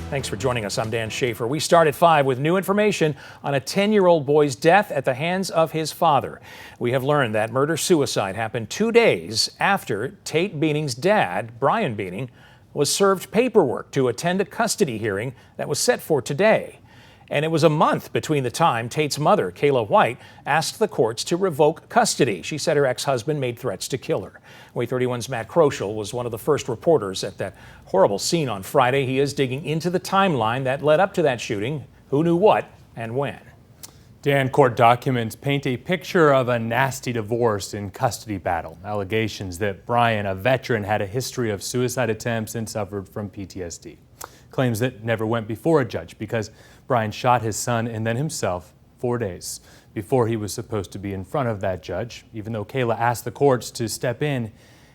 Thanks for joining us. I'm Dan Schaefer. We start at 5 with new information on a 10-year-old boy's death at the hands of his father. We have learned that murder-suicide happened 2 days after Tate Beaning's dad, Brian Beaning, was served paperwork to attend a custody hearing that was set for today. And it was a month between the time Tate's mother, Kayla White, asked the courts to revoke custody. She said her ex-husband made threats to kill her. WAAY 31's Matt Kroschel was one of the first reporters at that horrible scene on Friday. He is digging into the timeline that led up to that shooting, who knew what and when. Dan, court documents paint a picture of a nasty divorce and custody battle. Allegations that Brian, a veteran, had a history of suicide attempts and suffered from PTSD. Claims that never went before a judge because Brian shot his son and then himself 4 days before he was supposed to be in front of that judge, even though Kayla asked the courts to step in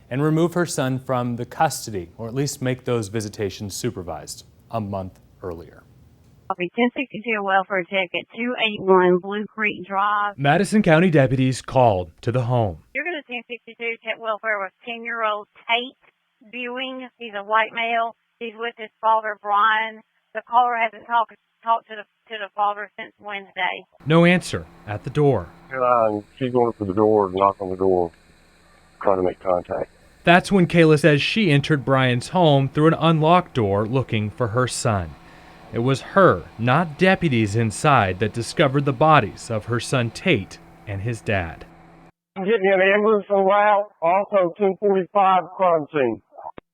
and remove her son from the custody, or at least make those visitations supervised a month earlier. 1062 welfare check at 281 Blue Creek Drive. Madison County deputies called to the home. You're going to 1062 check welfare with 10-year-old Tate Beaning. He's a white male. He's with his father, Brian. The caller hasn't talked to the father since Wednesday. No answer at the door. She's going up to the door and knock on the door, trying to make contact. That's when Kayla says she entered Brian's home through an unlocked door looking for her son. It was her, not deputies inside, that discovered the bodies of her son Tate and his dad. I'm getting an ambulance around, also 245 crime scene.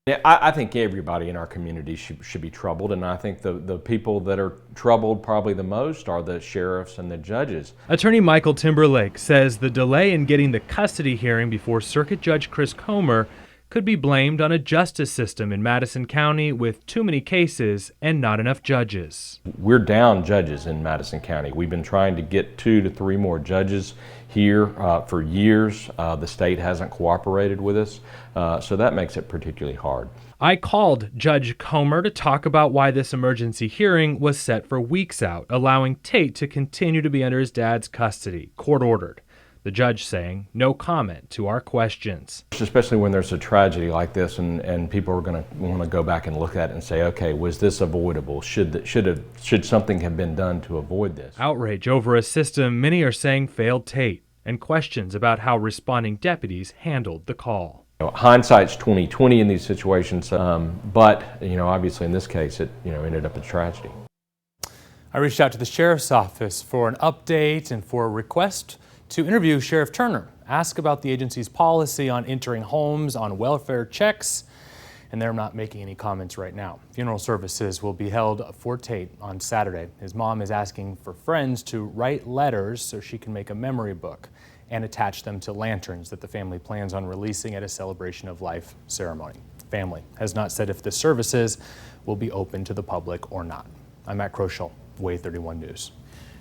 Yeah, I think everybody in our community should be troubled, and I think the people that are troubled probably the most are the sheriffs and the judges. Attorney Michael Timberlake says the delay in getting the custody hearing before Circuit Judge Chris Comer could be blamed on a justice system in Madison County with too many cases and not enough judges. We're down judges in Madison County. We've been trying to get 2 to 3 more judges here for years. The state hasn't cooperated with us, so that makes it particularly hard. I called Judge Comer to talk about why this emergency hearing was set for weeks out, allowing Tate to continue to be under his dad's custody, court ordered. The judge saying no comment to our questions. Especially when there's a tragedy like this and people are going to want to go back and look at it and say, okay, was this avoidable? Should something have been done to avoid this? Outrage over a system many are saying failed Tate, and questions about how responding deputies handled the call. Hindsight's 20/20 in these situations, but obviously in this case it ended up a tragedy. I reached out to the sheriff's office for an update and for a request to interview Sheriff Turner, ask about the agency's policy on entering homes on welfare checks, and they're not making any comments right now. Funeral services will be held for Tate on Saturday. His mom is asking for friends to write letters so she can make a memory book and attach them to lanterns that the family plans on releasing at a celebration of life ceremony. Family has not said if the services will be open to the public or not. I'm Matt Kroschel, WAAY 31 News.